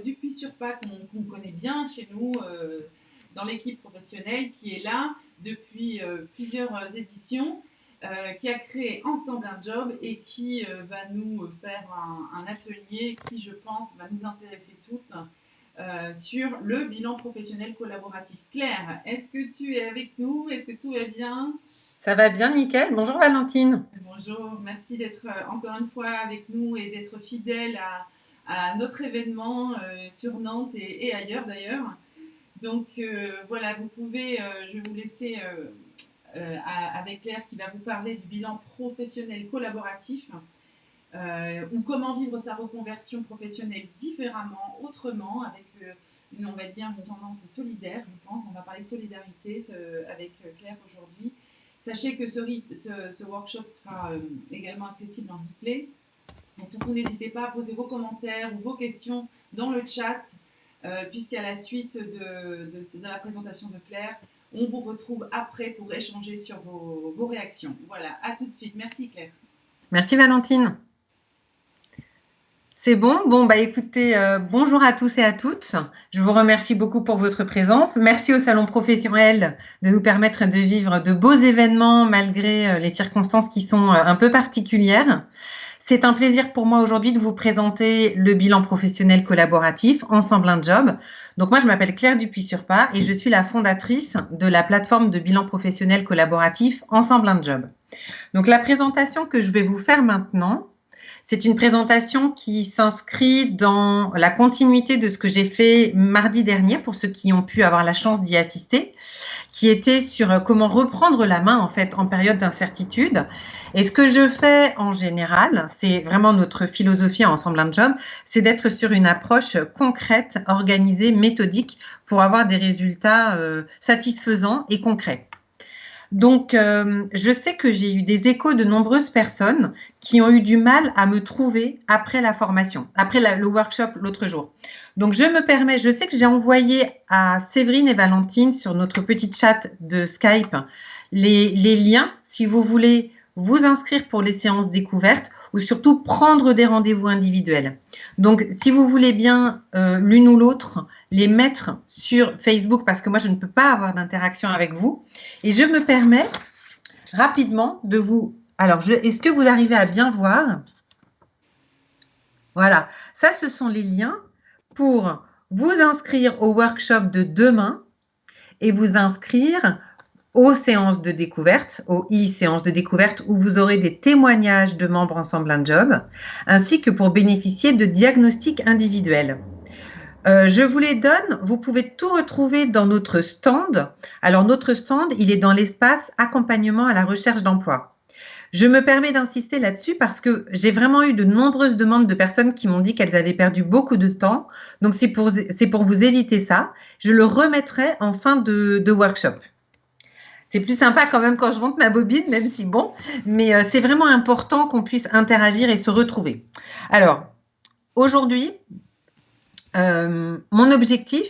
Dupuis-sur-Pas, qu'on connaît bien chez nous dans l'équipe professionnelle, qui est là depuis plusieurs éditions, qui a créé Ensemble un job et qui va nous faire un atelier qui, je pense, va nous intéresser toutes sur le bilan professionnel collaboratif. Claire, est-ce que tu es avec nous? Est-ce que tout va bien? Ça va bien, nickel. Bonjour Valentine. Bonjour, merci d'être encore une fois avec nous et d'être fidèle à notre événement sur Nantes et ailleurs d'ailleurs. Donc voilà, vous pouvez, je vais vous laisser avec Claire qui va vous parler du bilan professionnel collaboratif ou comment vivre sa reconversion professionnelle différemment, autrement, avec on va dire une tendance solidaire, je pense. On va parler de solidarité avec Claire aujourd'hui. Sachez que ce workshop sera également accessible en replay. Et surtout, n'hésitez pas à poser vos commentaires ou vos questions dans le chat, puisqu'à la suite de la présentation de Claire, on vous retrouve après pour échanger sur vos réactions. Voilà, à tout de suite. Merci Claire. Merci Valentine. C'est bon? Bon, bah écoutez, bonjour à tous et à toutes. Je vous remercie beaucoup pour votre présence. Merci au Salon Professionnel de nous permettre de vivre de beaux événements malgré les circonstances qui sont un peu particulières. C'est un plaisir pour moi aujourd'hui de vous présenter le bilan professionnel collaboratif Ensemble un job. Donc moi, je m'appelle Claire Dupuis-sur-Pas et je suis la fondatrice de la plateforme de bilan professionnel collaboratif Ensemble un job. Donc la présentation que je vais vous faire maintenant, c'est une présentation qui s'inscrit dans la continuité de ce que j'ai fait mardi dernier pour ceux qui ont pu avoir la chance d'y assister, qui était sur comment reprendre la main en fait en période d'incertitude. Et ce que je fais en général, c'est vraiment notre philosophie à Ensemble un job, c'est d'être sur une approche concrète, organisée, méthodique pour avoir des résultats satisfaisants et concrets. Donc, je sais que j'ai eu des échos de nombreuses personnes qui ont eu du mal à me trouver après la formation, après le workshop l'autre jour. Donc, je me permets, je sais que j'ai envoyé à Séverine et Valentine sur notre petit chat de Skype les liens si vous voulez vous inscrire pour les séances découvertes ou surtout prendre des rendez-vous individuels. Donc, si vous voulez bien l'une ou l'autre, les mettre sur Facebook parce que moi, je ne peux pas avoir d'interaction avec vous. Et je me permets rapidement de vous... Alors, est-ce que vous arrivez à bien voir? Voilà, ça, ce sont les liens pour vous inscrire au workshop de demain et vous inscrire aux séances de découverte, aux e-séances de découverte où vous aurez des témoignages de membres Ensemble un job, ainsi que pour bénéficier de diagnostics individuels. Je vous les donne, vous pouvez tout retrouver dans notre stand. Alors notre stand, il est dans l'espace accompagnement à la recherche d'emploi. Je me permets d'insister là-dessus parce que j'ai vraiment eu de nombreuses demandes de personnes qui m'ont dit qu'elles avaient perdu beaucoup de temps. Donc c'est pour vous éviter ça. Je le remettrai en fin de workshop. C'est plus sympa quand même quand je monte ma bobine, même si bon, mais c'est vraiment important qu'on puisse interagir et se retrouver. Alors, aujourd'hui, mon objectif,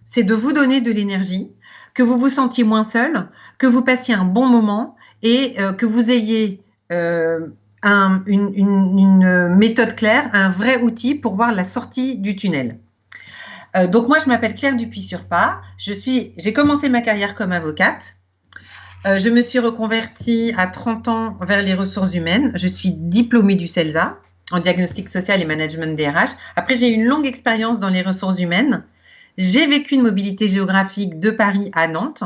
c'est de vous donner de l'énergie, que vous vous sentiez moins seul, que vous passiez un bon moment et que vous ayez une méthode claire, un vrai outil pour voir la sortie du tunnel. Donc moi, je m'appelle Claire Dupuis-sur-Pas. J'ai commencé ma carrière comme avocate. Je me suis reconvertie à 30 ans vers les ressources humaines. Je suis diplômée du CELSA en diagnostic social et management des RH. Après, j'ai eu une longue expérience dans les ressources humaines. J'ai vécu une mobilité géographique de Paris à Nantes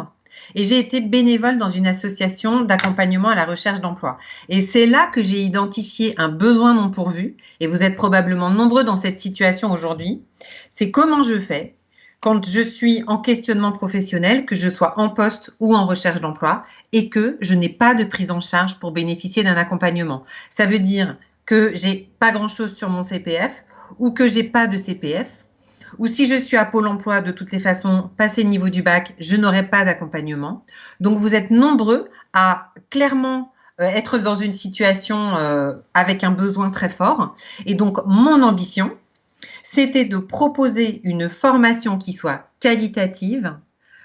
et j'ai été bénévole dans une association d'accompagnement à la recherche d'emploi. Et c'est là que j'ai identifié un besoin non pourvu, et vous êtes probablement nombreux dans cette situation aujourd'hui. C'est comment je fais quand je suis en questionnement professionnel, que je sois en poste ou en recherche d'emploi, et que je n'ai pas de prise en charge pour bénéficier d'un accompagnement. Ça veut dire que j'ai pas grand-chose sur mon CPF ou que j'ai pas de CPF, ou si je suis à Pôle emploi, de toutes les façons, passé le niveau du bac, je n'aurai pas d'accompagnement. Donc, vous êtes nombreux à clairement être dans une situation avec un besoin très fort. Et donc, mon ambition, c'était de proposer une formation qui soit qualitative,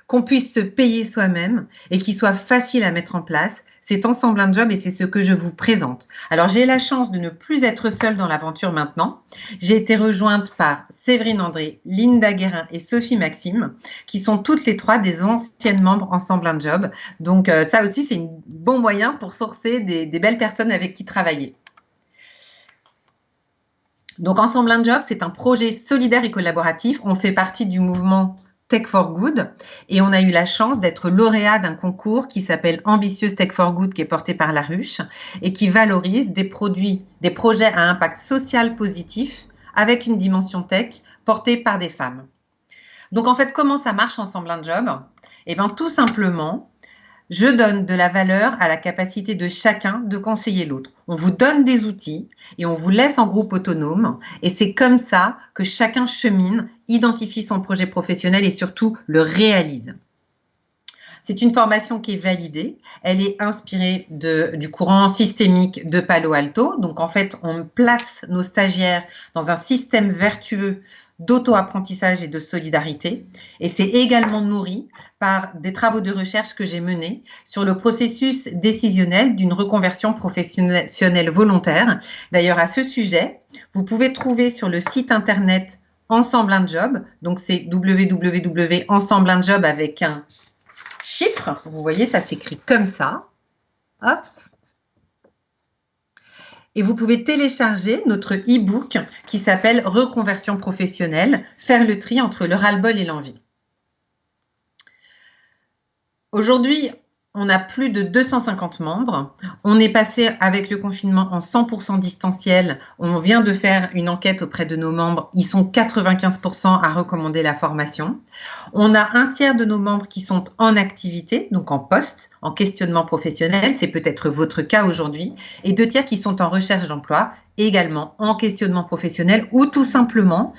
qu'on puisse se payer soi-même et qui soit facile à mettre en place. c'est Ensemble un job et c'est ce que je vous présente. Alors, j'ai la chance de ne plus être seule dans l'aventure maintenant. J'ai été rejointe par Séverine André, Linda Guérin et Sophie Maxime, qui sont toutes les trois des anciennes membres Ensemble un job. Donc, ça aussi, c'est un bon moyen pour sourcer des belles personnes avec qui travailler. Donc, Ensemble un job, c'est un projet solidaire et collaboratif. On fait partie du mouvement Tech for Good et on a eu la chance d'être lauréat d'un concours qui s'appelle Ambitieuse Tech for Good, qui est porté par La Ruche et qui valorise des projets à impact social positif avec une dimension tech portée par des femmes. Donc, en fait, comment ça marche Ensemble un job? Eh bien, tout simplement, je donne de la valeur à la capacité de chacun de conseiller l'autre. On vous donne des outils et on vous laisse en groupe autonome. Et c'est comme ça que chacun chemine, identifie son projet professionnel et surtout le réalise. C'est une formation qui est validée. Elle est inspirée du courant systémique de Palo Alto. Donc, en fait, on place nos stagiaires dans un système vertueux d'auto-apprentissage et de solidarité. Et c'est également nourri par des travaux de recherche que j'ai menés sur le processus décisionnel d'une reconversion professionnelle volontaire. D'ailleurs, à ce sujet, vous pouvez trouver sur le site internet Ensemble un job, donc c'est www.ensemble un job avec un chiffre, vous voyez, ça s'écrit comme ça. Hop. Et vous pouvez télécharger notre e-book qui s'appelle Reconversion professionnelle, faire le tri entre le ras-le-bol et l'envie. Aujourd'hui, on a plus de 250 membres. On est passé avec le confinement en 100% distanciel. On vient de faire une enquête auprès de nos membres. Ils sont 95% à recommander la formation. On a un tiers de nos membres qui sont en activité, donc en poste, en questionnement professionnel. C'est peut-être votre cas aujourd'hui. Et 2 tiers qui sont en recherche d'emploi, également en questionnement professionnel ou tout simplement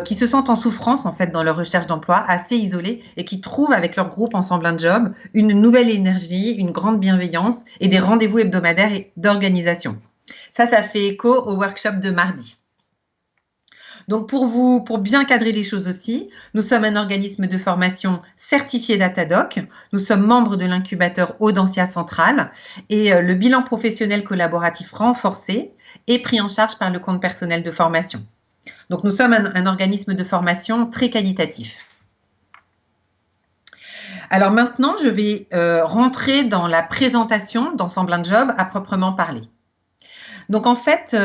qui se sentent en souffrance en fait dans leur recherche d'emploi, assez isolés et qui trouvent avec leur groupe Ensemble un job une nouvelle énergie, une grande bienveillance et des rendez-vous hebdomadaires d'organisation. Ça fait écho au workshop de mardi. Donc pour bien cadrer les choses aussi, nous sommes un organisme de formation certifié Datadoc, nous sommes membres de l'incubateur Audencia Centrale et le bilan professionnel collaboratif renforcé est pris en charge par le compte personnel de formation. Donc nous sommes un organisme de formation très qualitatif. Alors maintenant, je vais rentrer dans la présentation d'Ensemble un job à proprement parler. Donc en fait,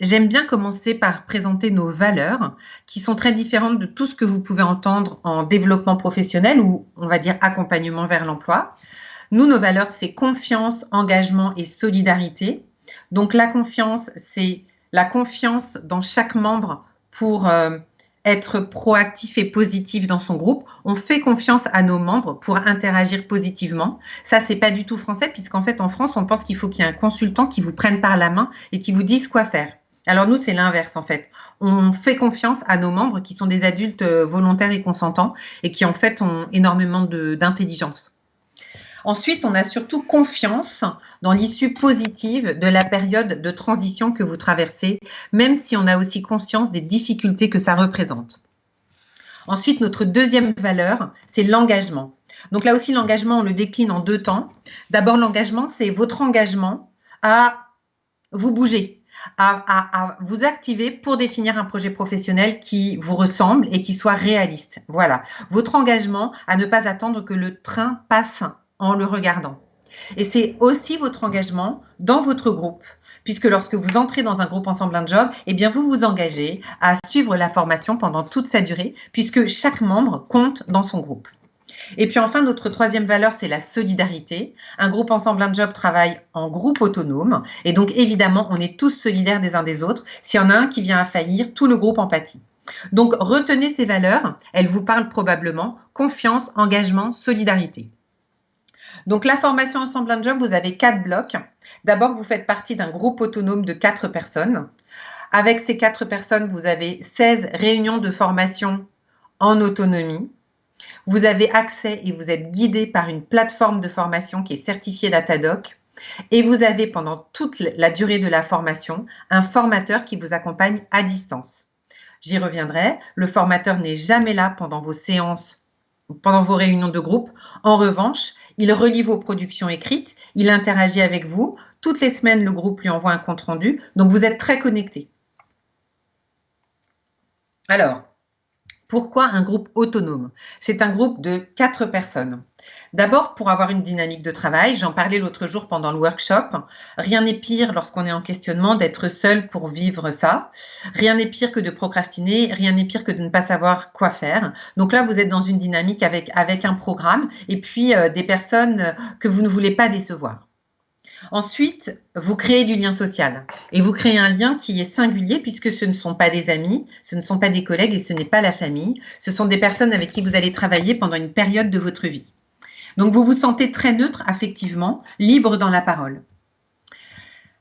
j'aime bien commencer par présenter nos valeurs qui sont très différentes de tout ce que vous pouvez entendre en développement professionnel ou on va dire accompagnement vers l'emploi. Nous, nos valeurs, c'est confiance, engagement et solidarité. Donc la confiance, c'est la confiance dans chaque membre pour être proactif et positif dans son groupe. On fait confiance à nos membres pour interagir positivement. Ça, c'est pas du tout français puisqu'en fait, en France, on pense qu'il faut qu'il y ait un consultant qui vous prenne par la main et qui vous dise quoi faire. Alors nous, c'est l'inverse en fait. On fait confiance à nos membres qui sont des adultes volontaires et consentants et qui en fait ont énormément d'intelligence. Ensuite, on a surtout confiance dans l'issue positive de la période de transition que vous traversez, même si on a aussi conscience des difficultés que ça représente. Ensuite, notre deuxième valeur, c'est l'engagement. Donc là aussi, l'engagement, on le décline en 2 temps. D'abord, l'engagement, c'est votre engagement à vous bouger, à vous activer pour définir un projet professionnel qui vous ressemble et qui soit réaliste. Voilà, votre engagement à ne pas attendre que le train passe en le regardant. Et c'est aussi votre engagement dans votre groupe, puisque lorsque vous entrez dans un groupe Ensemble un job, eh bien vous vous engagez à suivre la formation pendant toute sa durée, puisque chaque membre compte dans son groupe. Et puis enfin, notre troisième valeur, c'est la solidarité. Un groupe Ensemble un job travaille en groupe autonome, et donc évidemment, on est tous solidaires des uns des autres. S'il y en a un qui vient à faillir, tout le groupe en pâtit. Donc retenez ces valeurs, elles vous parlent probablement: confiance, engagement, solidarité. Donc, la formation Ensemble un job, vous avez 4 blocs. D'abord, vous faites partie d'un groupe autonome de 4 personnes. Avec ces 4 personnes, vous avez 16 réunions de formation en autonomie. Vous avez accès et vous êtes guidé par une plateforme de formation qui est certifiée Datadoc. Et vous avez, pendant toute la durée de la formation, un formateur qui vous accompagne à distance. J'y reviendrai. Le formateur n'est jamais là pendant vos séances pendant vos réunions de groupe. En revanche, il relie vos productions écrites, il interagit avec vous. Toutes les semaines, le groupe lui envoie un compte-rendu. Donc, vous êtes très connectés. Alors, pourquoi un groupe autonome? C'est un groupe de 4 personnes. D'abord, pour avoir une dynamique de travail, j'en parlais l'autre jour pendant le workshop, rien n'est pire lorsqu'on est en questionnement d'être seul pour vivre ça. Rien n'est pire que de procrastiner, rien n'est pire que de ne pas savoir quoi faire. Donc là, vous êtes dans une dynamique avec un programme et puis des personnes que vous ne voulez pas décevoir. Ensuite, vous créez du lien social et vous créez un lien qui est singulier puisque ce ne sont pas des amis, ce ne sont pas des collègues et ce n'est pas la famille. Ce sont des personnes avec qui vous allez travailler pendant une période de votre vie. Donc, vous vous sentez très neutre affectivement, libre dans la parole.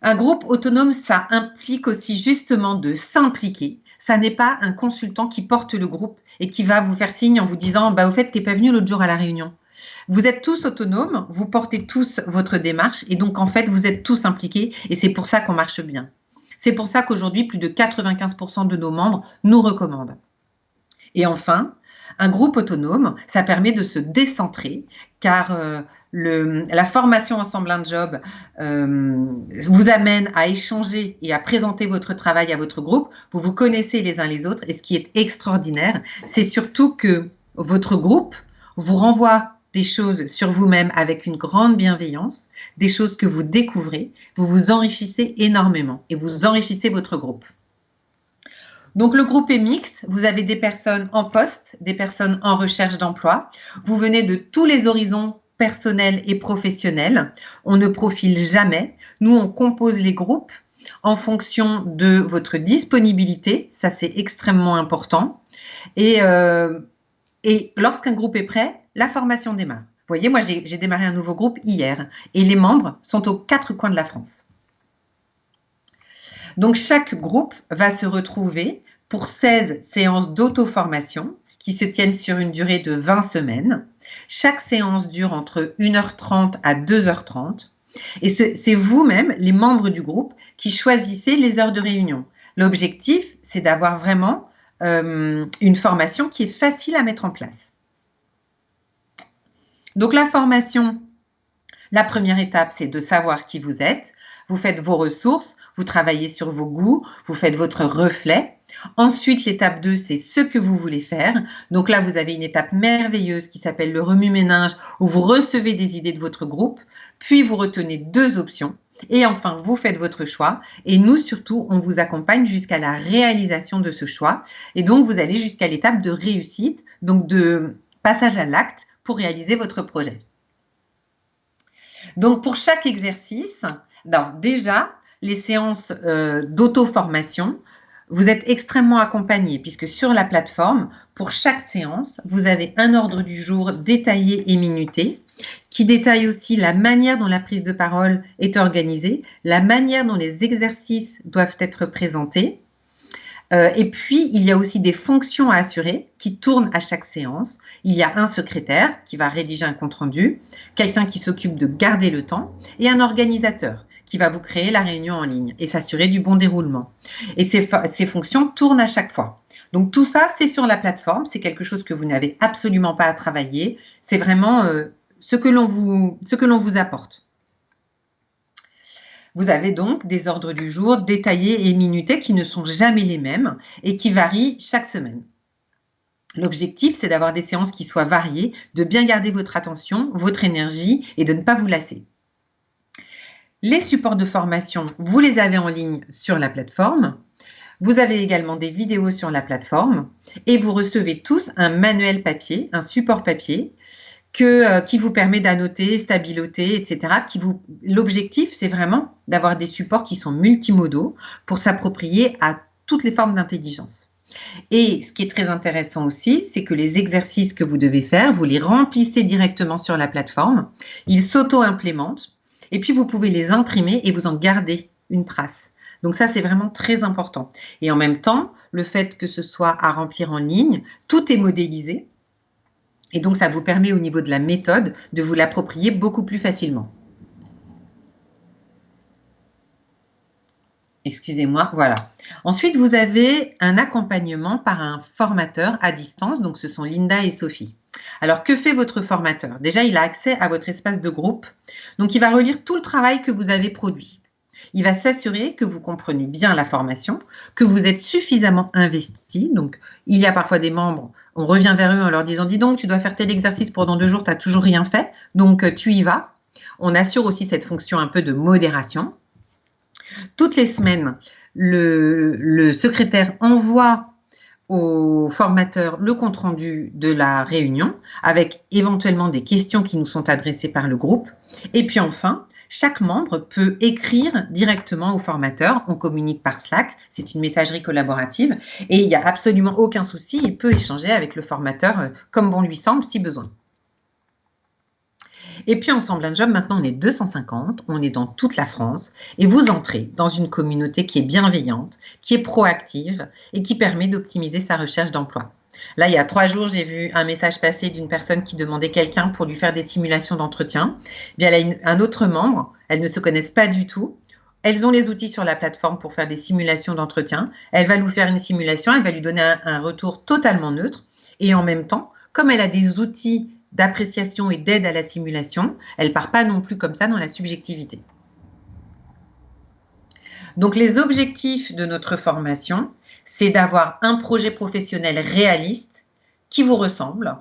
Un groupe autonome, ça implique aussi justement de s'impliquer. Ça n'est pas un consultant qui porte le groupe et qui va vous faire signe en vous disant « bah, au fait, tu n'es pas venu l'autre jour à la réunion ». Vous êtes tous autonomes, vous portez tous votre démarche et donc en fait, vous êtes tous impliqués et c'est pour ça qu'on marche bien. C'est pour ça qu'aujourd'hui, plus de 95% de nos membres nous recommandent. Et enfin, un groupe autonome, ça permet de se décentrer car la formation Ensemble un job vous amène à échanger et à présenter votre travail à votre groupe. Vous vous connaissez les uns les autres et ce qui est extraordinaire, c'est surtout que votre groupe vous renvoie des choses sur vous-même avec une grande bienveillance, des choses que vous découvrez, vous vous enrichissez énormément et vous enrichissez votre groupe. Donc, le groupe est mixte. Vous avez des personnes en poste, des personnes en recherche d'emploi. Vous venez de tous les horizons personnels et professionnels. On ne profile jamais. Nous, on compose les groupes en fonction de votre disponibilité. Ça, c'est extrêmement important. Et lorsqu'un groupe est prêt, la formation démarre. Vous voyez, moi, j'ai démarré un nouveau groupe hier et les membres sont aux 4 coins de la France. Donc, chaque groupe va se retrouver pour 16 séances d'auto-formation qui se tiennent sur une durée de 20 semaines. Chaque séance dure entre 1h30 à 2h30. Et c'est vous-même, les membres du groupe, qui choisissez les heures de réunion. L'objectif, c'est d'avoir vraiment une formation qui est facile à mettre en place. Donc, la formation, la première étape, c'est de savoir qui vous êtes. Vous faites vos ressources, vous travaillez sur vos goûts, vous faites votre reflet. Ensuite, l'étape 2, c'est ce que vous voulez faire. Donc là, vous avez une étape merveilleuse qui s'appelle le remue-ménage où vous recevez des idées de votre groupe, puis vous retenez 2 options et enfin, vous faites votre choix. Et nous, surtout, on vous accompagne jusqu'à la réalisation de ce choix. Et donc, vous allez jusqu'à l'étape de réussite, donc de passage à l'acte pour réaliser votre projet. Donc, pour chaque exercice, déjà, les séances d'auto-formation, vous êtes extrêmement accompagné puisque sur la plateforme, pour chaque séance, vous avez un ordre du jour détaillé et minuté qui détaille aussi la manière dont la prise de parole est organisée, la manière dont les exercices doivent être présentés. Et puis, il y a aussi des fonctions à assurer qui tournent à chaque séance. Il y a un secrétaire qui va rédiger un compte-rendu, quelqu'un qui s'occupe de garder le temps et un organisateur qui va vous créer la réunion en ligne et s'assurer du bon déroulement. Et ces fonctions tournent à chaque fois. Donc, tout ça, c'est sur la plateforme. C'est quelque chose que vous n'avez absolument pas à travailler. C'est vraiment ce que l'on vous apporte. Vous avez donc des ordres du jour détaillés et minutés qui ne sont jamais les mêmes et qui varient chaque semaine. L'objectif, c'est d'avoir des séances qui soient variées, de bien garder votre attention, votre énergie et de ne pas vous lasser. Les supports de formation, vous les avez en ligne sur la plateforme. Vous avez également des vidéos sur la plateforme et vous recevez tous un manuel papier, un support papier qui vous permet d'annoter, stabiloter, etc. L'objectif, c'est vraiment d'avoir des supports qui sont multimodaux pour s'approprier à toutes les formes d'intelligence. Et ce qui est très intéressant aussi, c'est que les exercices que vous devez faire, vous les remplissez directement sur la plateforme, ils s'auto-implémentent et puis vous pouvez les imprimer et vous en gardez une trace. Donc ça, c'est vraiment très important. Et en même temps, le fait que ce soit à remplir en ligne, tout est modélisé. Et donc, ça vous permet au niveau de la méthode de vous l'approprier beaucoup plus facilement. Excusez-moi, voilà. Ensuite, vous avez un accompagnement par un formateur à distance. Donc, ce sont Linda et Sophie. Alors, que fait votre formateur? Déjà, il a accès à votre espace de groupe, donc il va relire tout le travail que vous avez produit. Il va s'assurer que vous comprenez bien la formation, que vous êtes suffisamment investi. Donc, il y a parfois des membres, on revient vers eux en leur disant « Dis donc, tu dois faire tel exercice pour dans 2 jours, tu n'as toujours rien fait, donc tu y vas ». On assure aussi cette fonction un peu de modération. Toutes les semaines, le secrétaire envoie au formateur le compte-rendu de la réunion avec éventuellement des questions qui nous sont adressées par le groupe. Et puis enfin, chaque membre peut écrire directement au formateur. On communique par Slack, c'est une messagerie collaborative et il n'y a absolument aucun souci, il peut échanger avec le formateur comme bon lui semble si besoin. Et puis Ensemble un Job, maintenant on est 250, on est dans toute la France et vous entrez dans une communauté qui est bienveillante, qui est proactive et qui permet d'optimiser sa recherche d'emploi. Là, il y a 3 jours, j'ai vu un message passer d'une personne qui demandait quelqu'un pour lui faire des simulations d'entretien. Bien, elle a un autre membre, elles ne se connaissent pas du tout. Elles ont les outils sur la plateforme pour faire des simulations d'entretien. Elle va lui faire une simulation, elle va lui donner un retour totalement neutre. Et en même temps, comme elle a des outils d'appréciation et d'aide à la simulation, elle ne part pas non plus comme ça dans la subjectivité. Donc les objectifs de notre formation, c'est d'avoir un projet professionnel réaliste qui vous ressemble,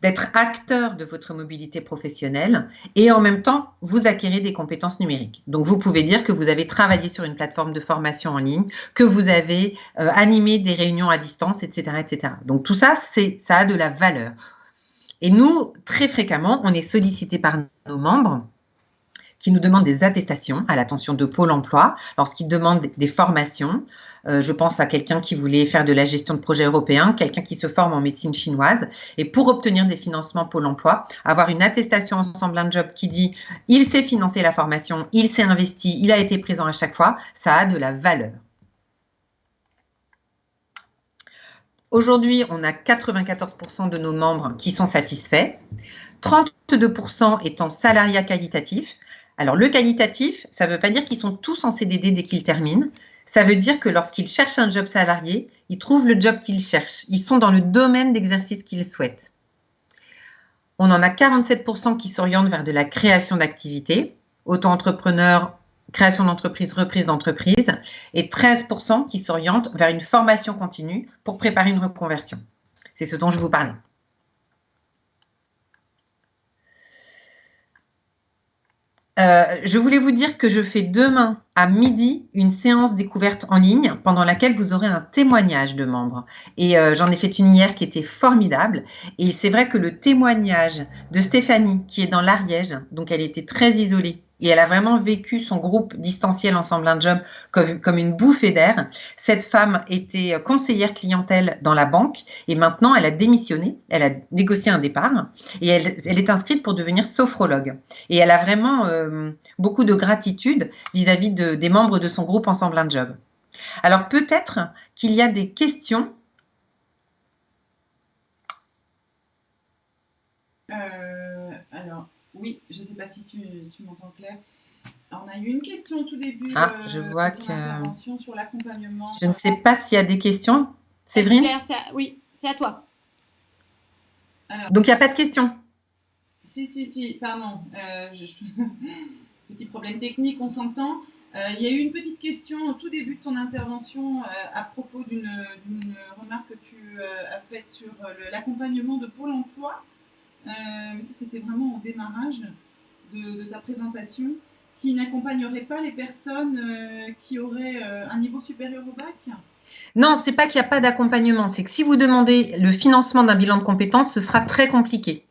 d'être acteur de votre mobilité professionnelle et en même temps, vous acquérez des compétences numériques. Donc vous pouvez dire que vous avez travaillé sur une plateforme de formation en ligne, que vous avez animé des réunions à distance, etc., etc. Donc tout ça, ça a de la valeur. Et nous, très fréquemment, on est sollicité par nos membres qui nous demandent des attestations à l'attention de Pôle emploi lorsqu'ils demandent des formations. Je pense à quelqu'un qui voulait faire de la gestion de projets européens, quelqu'un qui se forme en médecine chinoise. Et pour obtenir des financements Pôle emploi, avoir une attestation Ensemble un Job qui dit « il s'est financé la formation, il s'est investi, il a été présent à chaque fois », ça a de la valeur. Aujourd'hui, on a 94% de nos membres qui sont satisfaits, 32% étant salariat qualitatif. Alors, le qualitatif, ça ne veut pas dire qu'ils sont tous en CDD dès qu'ils terminent. Ça veut dire que lorsqu'ils cherchent un job salarié, ils trouvent le job qu'ils cherchent. Ils sont dans le domaine d'exercice qu'ils souhaitent. On en a 47% qui s'orientent vers de la création d'activités, auto-entrepreneurs, création d'entreprise, reprise d'entreprise, et 13% qui s'orientent vers une formation continue pour préparer une reconversion. C'est ce dont je vous parlais. Je voulais vous dire que je fais demain à midi une séance découverte en ligne pendant laquelle vous aurez un témoignage de membres. Et j'en ai fait une hier qui était formidable. Et c'est vrai que le témoignage de Stéphanie, qui est dans l'Ariège, donc elle était très isolée, et elle a vraiment vécu son groupe distanciel Ensemble un Job comme une bouffée d'air. Cette femme était conseillère clientèle dans la banque et maintenant elle a démissionné, elle a négocié un départ et elle est inscrite pour devenir sophrologue. Et elle a vraiment beaucoup de gratitude vis-à-vis des membres de son groupe Ensemble un Job. Alors peut-être qu'il y a des questions. Alors, oui, je ne sais pas si tu m'entends clair. On a eu une question au tout début je vois de ton intervention sur l'accompagnement. Je ne sais pas s'il y a des questions. Séverine? Oui, c'est à toi. Alors, donc, il n'y a pas de questions? Si, pardon. Petit problème technique, on s'entend. Il y a eu une petite question au tout début de ton intervention à propos d'une remarque que tu as faite sur l'accompagnement de Pôle emploi. Mais ça, c'était vraiment au démarrage de ta présentation, qui n'accompagnerait pas les personnes qui auraient un niveau supérieur au bac? Non, c'est pas qu'il n'y a pas d'accompagnement, c'est que si vous demandez le financement d'un bilan de compétences, ce sera très compliqué.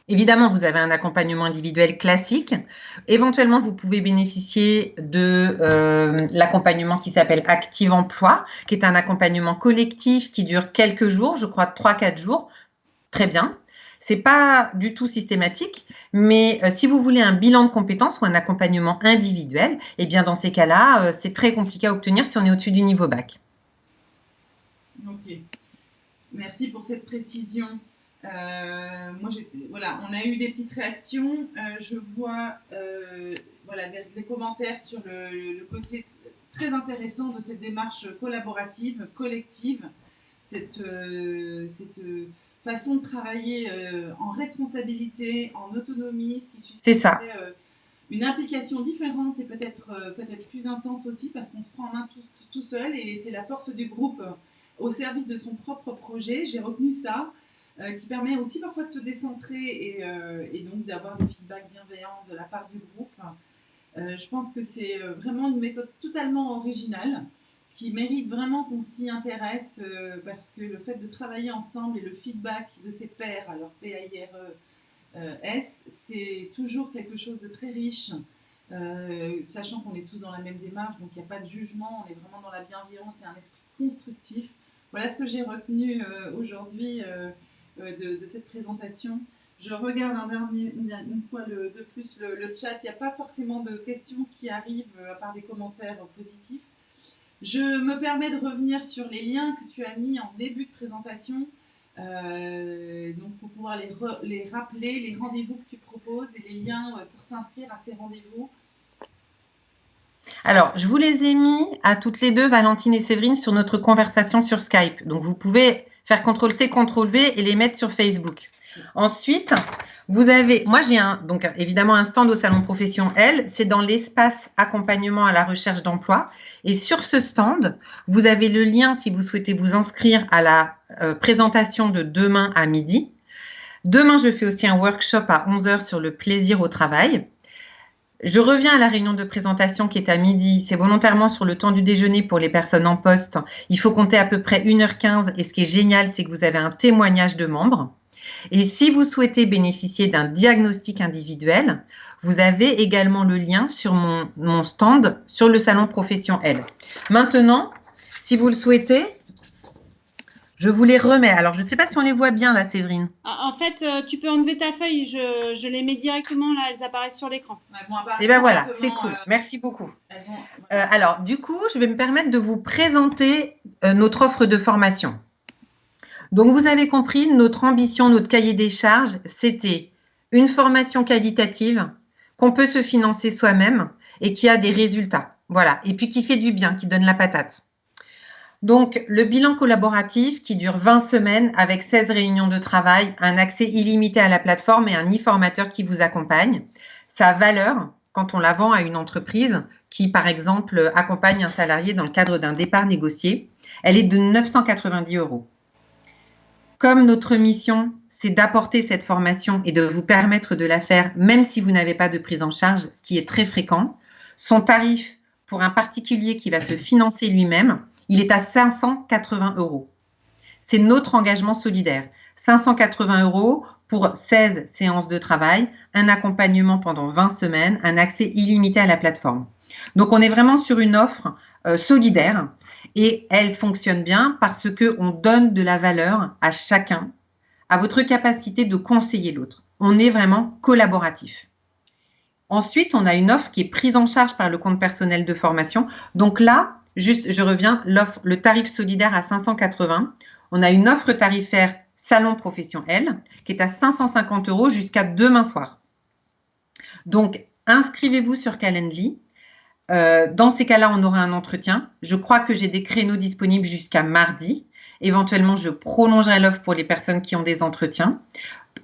Évidemment, vous avez un accompagnement individuel classique. Éventuellement, vous pouvez bénéficier de l'accompagnement qui s'appelle Active Emploi, qui est un accompagnement collectif qui dure quelques jours, je crois 3-4 jours. Très bien. Ce n'est pas du tout systématique, mais si vous voulez un bilan de compétences ou un accompagnement individuel, eh bien dans ces cas-là, c'est très compliqué à obtenir si on est au-dessus du niveau bac. Ok. Merci pour cette précision. Voilà, on a eu des petites réactions. Je vois voilà, des commentaires sur le côté très intéressant de cette démarche collaborative, collective, cette façon de travailler en responsabilité, en autonomie, ce qui C'est ça. susciterait une implication différente et peut-être plus intense aussi parce qu'on se prend en main tout seul et c'est la force du groupe au service de son propre projet. J'ai retenu ça qui permet aussi parfois de se décentrer et donc d'avoir des feedbacks bienveillants de la part du groupe. Je pense que c'est vraiment une méthode totalement originale qui mérite vraiment qu'on s'y intéresse parce que le fait de travailler ensemble et le feedback de ses pairs, alors PAIRE, c'est toujours quelque chose de très riche, sachant qu'on est tous dans la même démarche, donc il n'y a pas de jugement, on est vraiment dans la bienveillance et un esprit constructif. Voilà ce que j'ai retenu aujourd'hui de cette présentation. Je regarde une fois de plus le chat, il n'y a pas forcément de questions qui arrivent à part des commentaires positifs. Je me permets de revenir sur les liens que tu as mis en début de présentation. Donc pour pouvoir les rappeler, les rendez-vous que tu proposes et les liens pour s'inscrire à ces rendez-vous. Alors, je vous les ai mis à toutes les deux, Valentine et Séverine, sur notre conversation sur Skype. Donc, vous pouvez faire CTRL-C, CTRL-V et les mettre sur Facebook. Ensuite, vous avez, moi j'ai donc évidemment un stand au Salon Profession L, c'est dans l'espace accompagnement à la recherche d'emploi. Et sur ce stand, vous avez le lien si vous souhaitez vous inscrire à la présentation de demain à midi. Demain, je fais aussi un workshop à 11 h sur le plaisir au travail. Je reviens à la réunion de présentation qui est à midi. C'est volontairement sur le temps du déjeuner pour les personnes en poste. Il faut compter à peu près 1h15 et ce qui est génial, c'est que vous avez un témoignage de membres. Et si vous souhaitez bénéficier d'un diagnostic individuel, vous avez également le lien sur mon stand sur le Salon Profession L. Maintenant, si vous le souhaitez, je vous les remets. Alors, je ne sais pas si on les voit bien là, Séverine. En fait, tu peux enlever ta feuille. Je les mets directement là. Elles apparaissent sur l'écran. Et bien voilà, c'est cool. Merci beaucoup. Alors, du coup, je vais me permettre de vous présenter notre offre de formation. Donc, vous avez compris, notre ambition, notre cahier des charges, c'était une formation qualitative qu'on peut se financer soi-même et qui a des résultats. Voilà. Et puis qui fait du bien, qui donne la patate. Donc, le bilan collaboratif qui dure 20 semaines avec 16 réunions de travail, un accès illimité à la plateforme et un e-formateur qui vous accompagne. Sa valeur, quand on la vend à une entreprise qui, par exemple, accompagne un salarié dans le cadre d'un départ négocié, elle est de 990 €. Comme notre mission, c'est d'apporter cette formation et de vous permettre de la faire même si vous n'avez pas de prise en charge, ce qui est très fréquent, son tarif pour un particulier qui va se financer lui-même, il est à 580 €. C'est notre engagement solidaire. 580 € pour 16 séances de travail, un accompagnement pendant 20 semaines, un accès illimité à la plateforme. Donc, on est vraiment sur une offre solidaire et elle fonctionne bien parce qu'on donne de la valeur à chacun, à votre capacité de conseiller l'autre. On est vraiment collaboratif. Ensuite, on a une offre qui est prise en charge par le compte personnel de formation. Donc là, juste, je reviens, le tarif solidaire à 580. On a une offre tarifaire Salon Profession L qui est à 550 € jusqu'à demain soir. Donc, inscrivez-vous sur Calendly. Dans ces cas-là, on aura un entretien. Je crois que j'ai des créneaux disponibles jusqu'à mardi. Éventuellement, je prolongerai l'offre pour les personnes qui ont des entretiens.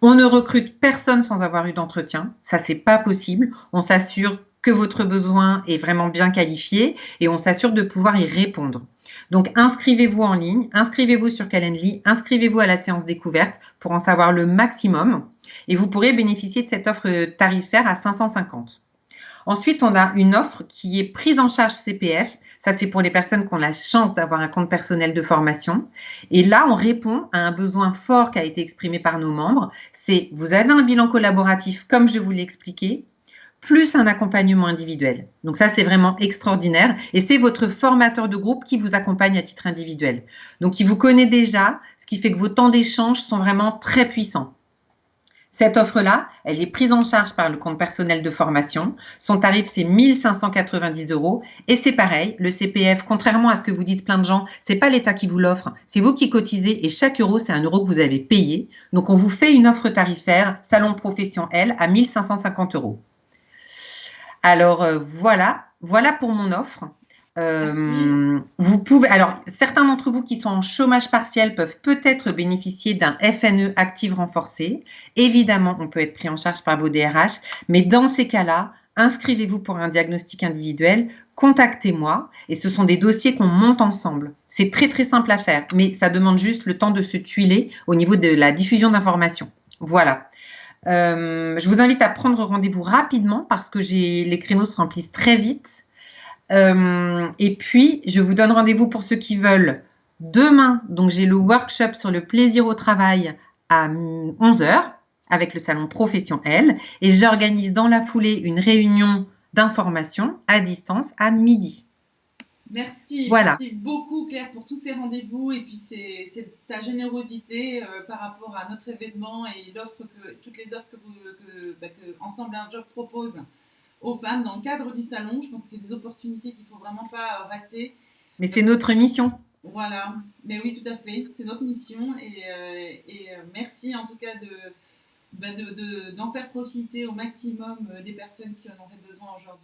On ne recrute personne sans avoir eu d'entretien. Ça, c'est pas possible. On s'assure que votre besoin est vraiment bien qualifié et on s'assure de pouvoir y répondre. Donc, inscrivez-vous en ligne, inscrivez-vous sur Calendly, inscrivez-vous à la séance découverte pour en savoir le maximum et vous pourrez bénéficier de cette offre tarifaire à 550. Ensuite, on a une offre qui est prise en charge CPF. Ça, c'est pour les personnes qui ont la chance d'avoir un compte personnel de formation. Et là, on répond à un besoin fort qui a été exprimé par nos membres. C'est, vous avez un bilan collaboratif, comme je vous l'ai expliqué, plus un accompagnement individuel. Donc ça, c'est vraiment extraordinaire. Et c'est votre formateur de groupe qui vous accompagne à titre individuel. Donc, il vous connaît déjà, ce qui fait que vos temps d'échange sont vraiment très puissants. Cette offre-là, elle est prise en charge par le compte personnel de formation. Son tarif, c'est 1590 € et c'est pareil, le CPF, contrairement à ce que vous disent plein de gens, c'est pas l'État qui vous l'offre, c'est vous qui cotisez et chaque euro, c'est un euro que vous avez payé. Donc, on vous fait une offre tarifaire Salon Profession L à 1550 €. Alors, voilà pour mon offre. Merci. Vous pouvez, alors, certains d'entre vous qui sont en chômage partiel peuvent peut-être bénéficier d'un FNE active renforcé. Évidemment, on peut être pris en charge par vos DRH, mais dans ces cas-là, inscrivez-vous pour un diagnostic individuel, contactez-moi et ce sont des dossiers qu'on monte ensemble. C'est très très simple à faire, mais ça demande juste le temps de se tuiler au niveau de la diffusion d'informations. Voilà. Je vous invite à prendre rendez-vous rapidement parce que les créneaux se remplissent très vite. Et puis, je vous donne rendez-vous pour ceux qui veulent demain. Donc, j'ai le workshop sur le plaisir au travail à 11 h avec le salon Profession L. Et j'organise dans la foulée une réunion d'information à distance à midi. Merci, Voilà. merci beaucoup Claire pour tous ces rendez-vous et puis c'est ta générosité par rapport à notre événement et toutes les offres que Ensemble un Job propose aux femmes dans le cadre du salon. Je pense que c'est des opportunités qu'il ne faut vraiment pas rater. Mais c'est notre mission. Voilà, mais oui, tout à fait, c'est notre mission et merci en tout cas d'en faire profiter au maximum des personnes qui en auraient besoin aujourd'hui.